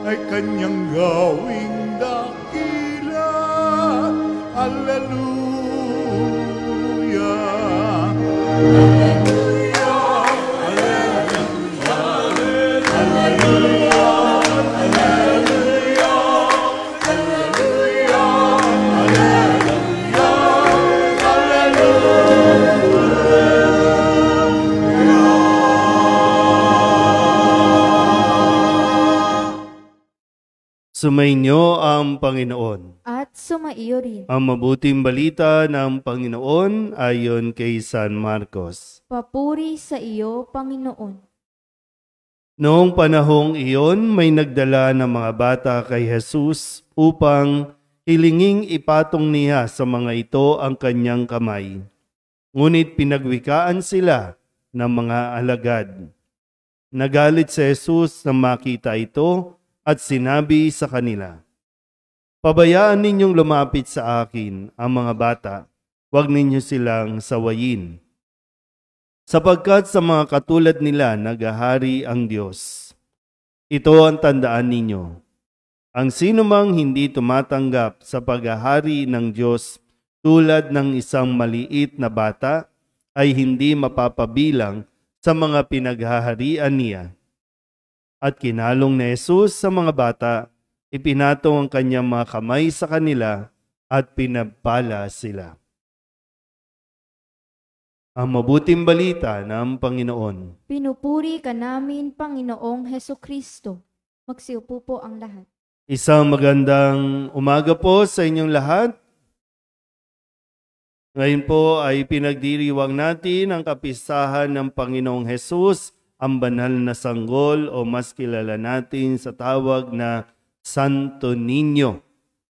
ay kanyang gawing dakila. Hallelujah. Sumainyo ang Panginoon. At sumaiyo rin. Ang mabuting balita ng Panginoon ayon kay San Marcos. Papuri sa iyo, Panginoon. Noong panahong iyon, may nagdala ng mga bata kay Jesus upang hilinging ipatong niya sa mga ito ang kanyang kamay. Ngunit pinagwikaan sila ng mga alagad. Nagalit si Jesus na makita ito at sinabi sa kanila, "Pabayaan ninyong lumapit sa akin ang mga bata, huwag ninyo silang sawayin. Sapagkat sa mga katulad nila naghahari ang Diyos. Ito ang tandaan ninyo. Ang sinumang hindi tumatanggap sa paghahari ng Diyos tulad ng isang maliit na bata ay hindi mapapabilang sa mga pinaghaharian niya." At kinalong ni Jesus sa mga bata, ipinatong ang kanyang mga kamay sa kanila at pinagpala sila. Ang mabuting balita ng Panginoon. Pinupuri ka namin, Panginoong Hesukristo. Magsiupo po ang lahat. Isang magandang umaga po sa inyong lahat. Ngayon po ay pinagdiriwang natin ang kapistahan ng Panginoong Jesus, ang banal na sanggol o mas kilala natin sa tawag na Santo Niño.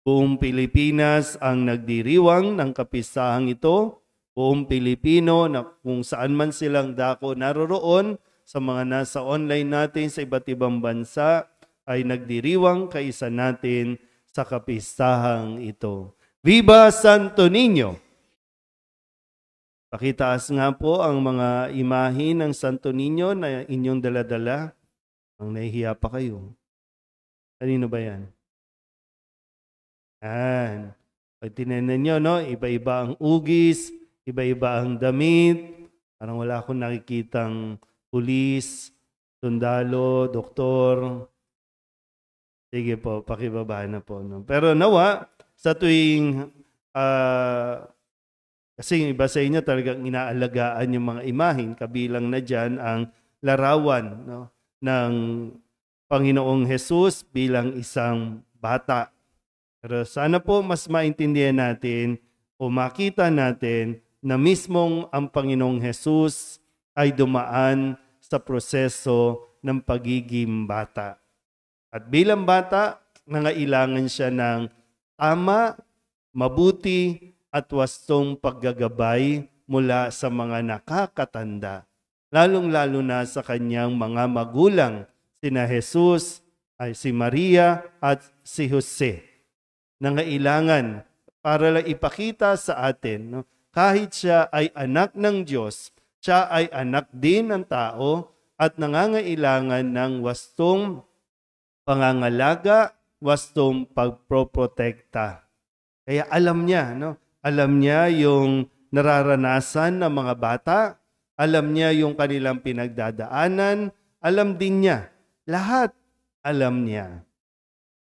Buong Pilipinas ang nagdiriwang ng kapistahang ito. Buong Pilipino na kung saan man silang dako naroroon, sa mga nasa online natin sa iba't ibang bansa ay nagdiriwang kaisa natin sa kapistahang ito. Viva Santo Niño! Pakitaas nga po ang mga imahe ng Santo Niño na inyong daladala. Ang nahihiya pa kayo. Kanino ba yan? Yan. Pag tinanan nyo, no? Iba-iba ang ugis, iba-iba ang damit. Parang wala akong nakikitang pulis, sundalo, doktor. Sige po, pakibaba na po. No? Pero nawa, sa tuwing kasi yung iba sa inyo talagang inaalagaan yung mga imahin, kabilang na dyan ang larawan, no, ng Panginoong Jesus bilang isang bata. Pero sana po mas maintindihan natin o makita natin na mismong ang Panginoong Jesus ay dumaan sa proseso ng pagiging bata. At bilang bata, nangailangan siya ng tama, mabuti, at wastong paggagabay mula sa mga nakakatanda, lalong-lalo na sa kanyang mga magulang, sina Jesus, ay si Maria at si Jose. Nangailangan para lang ipakita sa atin, no, kahit siya ay anak ng Diyos, siya ay anak din ng tao at nangangailangan ng wastong pangangalaga, wastong pagproprotekta. Kaya alam niya, no? Alam niya yung nararanasan ng mga bata, alam niya yung kanilang pinagdadaanan, alam din niya. Lahat alam niya.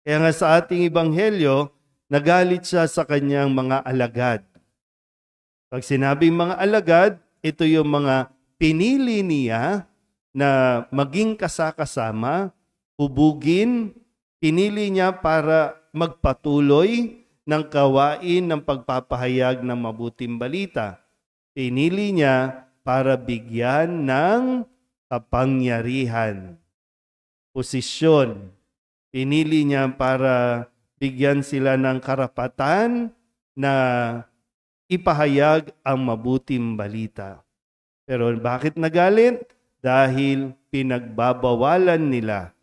Kaya nga sa ating ebanghelyo, nagalit siya sa kanyang mga alagad. Pag sinabing mga alagad, ito yung mga pinili niya na maging kasakasama, hubugin, pinili niya para magpatuloy ng gawain ng pagpapahayag ng mabuting balita. Pinili niya para bigyan ng kapangyarihan, posisyon. Pinili niya para bigyan sila ng karapatan na ipahayag ang mabuting balita. Pero bakit nagalit? Dahil pinagbabawalan nila,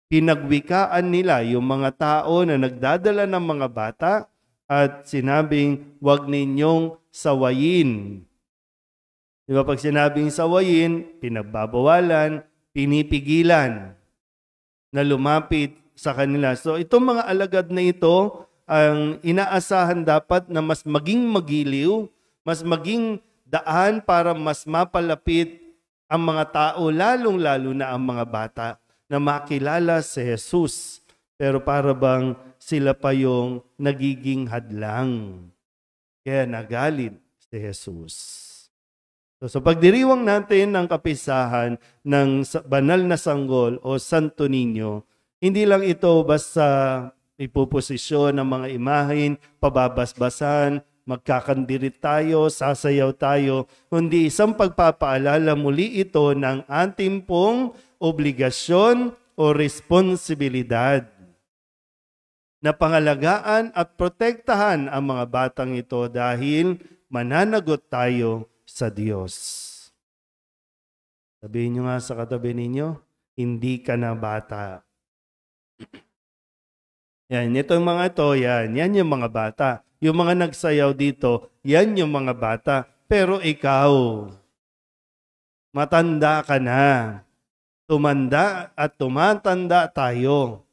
pinagwikaan nila yung mga tao na nagdadala ng mga bata at sinabing, "Huwag ninyong sawayin." Di ba pag sinabing sawayin, pinagbabawalan, pinipigilan na lumapit sa kanila. So itong mga alagad na ito, ang inaasahan dapat na mas maging magiliw, mas maging daan para mas mapalapit ang mga tao, lalong-lalo na ang mga bata, na makilala si Jesus. Pero para bang sila pa yung nagiging hadlang. Kaya nagalit si Jesus. So, sa pagdiriwang natin ng kapisahan ng banal na sanggol o Santo Niño, hindi lang ito basta ipuposisyon ng mga imahin, pababasbasan, magkakandirit tayo, sasayaw tayo, kundi isang pagpapaalala muli ito ng ating pong obligasyon o responsibilidad na pangalagaan at protektahan ang mga batang ito dahil mananagot tayo sa Diyos. Sabihin nyo nga sa katabi ninyo, hindi ka na bata. Yan, itong mga ito, yan yung mga bata. Yung mga nagsayaw dito, yan yung mga bata. Pero ikaw, matanda ka na. Tumanda at tumatanda tayo.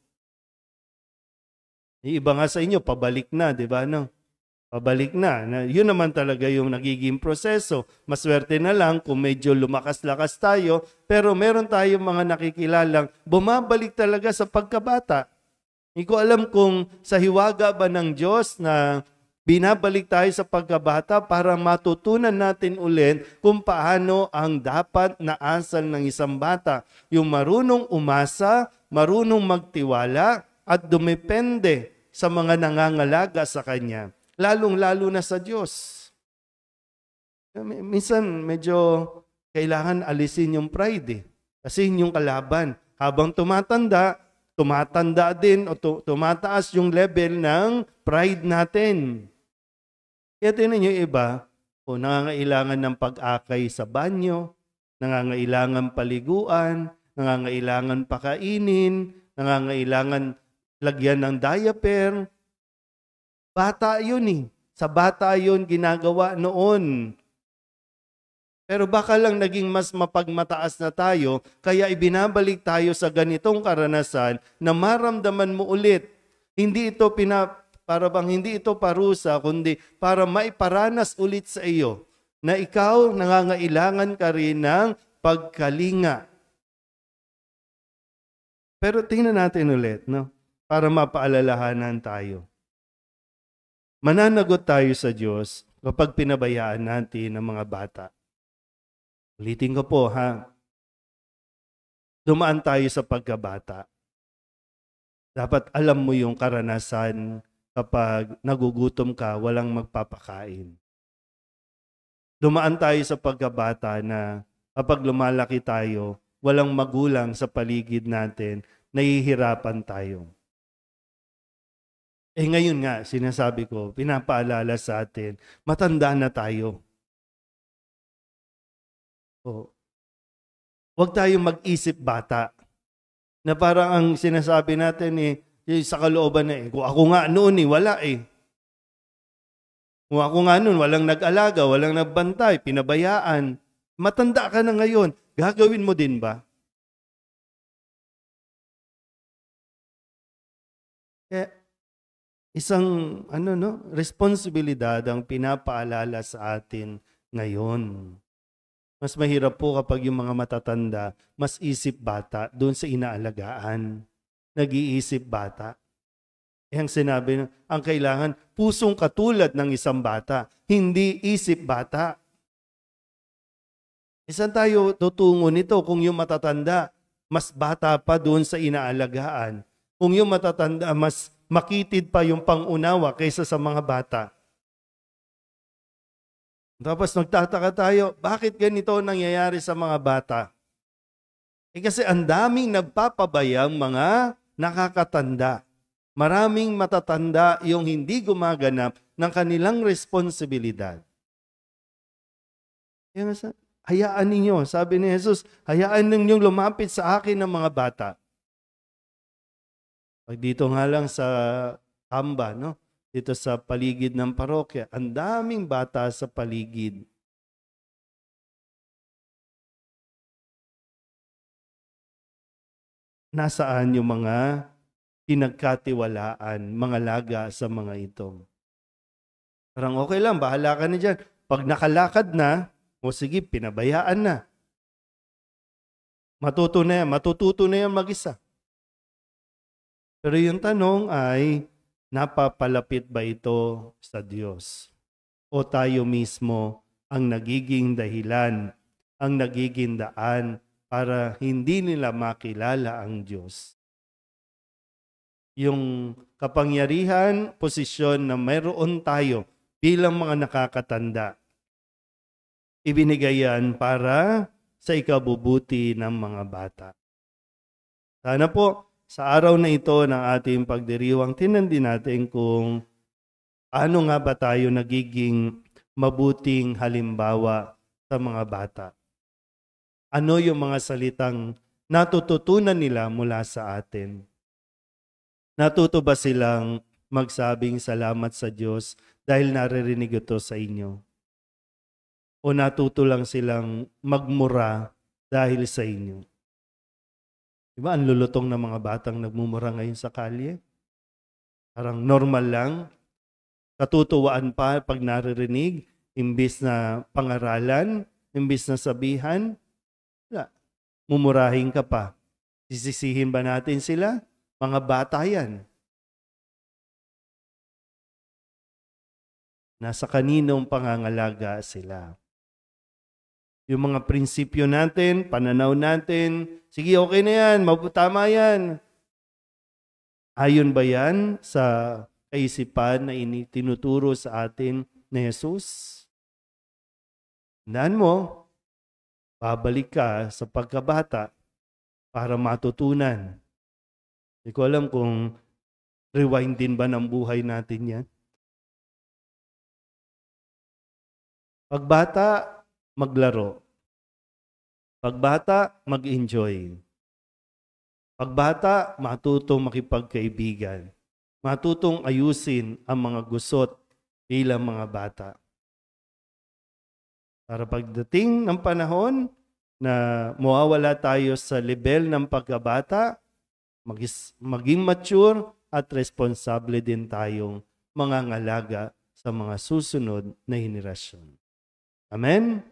Yung iba nga sa inyo, pabalik na, di ba? No? Pabalik na. Yun naman talaga yung nagiging proseso. Maswerte na lang kung medyo lumakas-lakas tayo, pero meron tayong mga nakikilalang bumabalik talaga sa pagkabata. Hindi ko alam kung sa hiwaga ba ng Diyos na binabalik tayo sa pagkabata para matutunan natin ulit kung paano ang dapat na asal ng isang bata. Yung marunong umasa, marunong magtiwala, at dumepende sa mga nangangalaga sa Kanya. Lalong-lalo na sa Diyos. Minsan medyo kailangan alisin yung pride. Kasi yung kalaban. Habang tumatanda din o tumataas yung level ng pride natin. Kaya tinan nyo iba, nangangailangan ng pag-akay sa banyo, nangangailangan paliguan, nangangailangan pakainin, nangangailangan lagyan ng diaper. Bata yun eh. Sa bata yun ginagawa noon. Pero baka lang naging mas mapagmataas na tayo, kaya ibinabalik tayo sa ganitong karanasan na maramdaman mo ulit. Hindi ito para bang hindi ito parusa, kundi para maiparanas ulit sa iyo na ikaw nangangailangan ka rin ng pagkalinga. Pero tingnan natin ulit, no? Para mapaalalahanan tayo. Mananagot tayo sa Diyos kapag pinabayaan natin ang mga bata. Ulitin ko po, ha? Dumaan tayo sa pagkabata. Dapat alam mo yung karanasan kapag nagugutom ka, walang magpapakain. Dumaan tayo sa pagkabata na kapag lumalaki tayo, walang magulang sa paligid natin, nahihirapan tayo. Ngayon nga, sinasabi ko, pinapaalala sa atin, matanda na tayo. Huwag tayong mag-isip bata. Na parang ang sinasabi natin sa kalooban na kung ako nga noon wala Kung ako nga noon, walang nag-alaga, walang nagbantay, pinabayaan. Matanda ka na ngayon, gagawin mo din ba? Isang responsibilidad ang pinapaalala sa atin ngayon. Mas mahirap po kapag yung mga matatanda, mas isip bata doon sa inaalagaan. Nag-iisip bata. Ang sinabi, ang kailangan, pusong katulad ng isang bata, hindi isip bata. Saan tayo tutungo nito kung yung matatanda, mas bata pa doon sa inaalagaan? Kung yung matatanda, mas makitid pa yung pangunawa kaysa sa mga bata. Tapos nagtataka tayo, bakit ganito nangyayari sa mga bata? Kasi ang daming nagpapabayang mga nakakatanda. Maraming matatanda yung hindi gumaganap ng kanilang responsibilidad. Hayaan ninyo, sabi ni Jesus, hayaan ninyong lumapit sa akin ng mga bata. Pag dito nga lang sa Amba, dito sa paligid ng parokya, ang daming bata sa paligid. Nasaan yung mga pinagkatiwalaan, mga laga sa mga ito. Parang okay lang, bahala ka na dyan. Pag nakalakad na, o sige, pinabayaan na. Matututo na yan mag-isa. Pero yung tanong ay, napapalapit ba ito sa Diyos? O tayo mismo ang nagiging dahilan, ang nagiging daan para hindi nila makilala ang Diyos? Yung kapangyarihan, posisyon na mayroon tayo bilang mga nakakatanda, ibinigay yan para sa ikabubuti ng mga bata. Sana po, sa araw na ito ng ating pagdiriwang, tinandin natin kung ano nga ba tayo nagiging mabuting halimbawa sa mga bata. Ano yung mga salitang natututunan nila mula sa atin? Natuto ba silang magsabing salamat sa Diyos dahil naririnig ito sa inyo? O natuto lang silang magmura dahil sa inyo? Diba, ang lulutong ng mga batang nagmumura ngayon sa kalye? Parang normal lang. Katutuwaan pa pag naririnig, imbis na pangaralan, imbis na sabihan, mumurahin ka pa. Sisisihin ba natin sila? Mga bata yan. Nasa kaninong pangangalaga sila. Yung mga prinsipyo natin, pananaw natin, sige, okay na yan, tama yan. Ayon ba yan sa kaisipan na tinuturo sa atin ni Jesus? Tandaan mo, babalik ka sa pagkabata para matutunan. Hindi ko alam kung rewind din ba ng buhay natin yan. Pagbata, maglaro. Pagbata, mag-enjoy. Pagbata, matutong makipagkaibigan. Matutong ayusin ang mga gusot bilang mga bata. Para pagdating ng panahon na mawawala tayo sa level ng pagkabata, maging mature at responsable din tayong mga ngalaga sa mga susunod na henerasyon. Amen?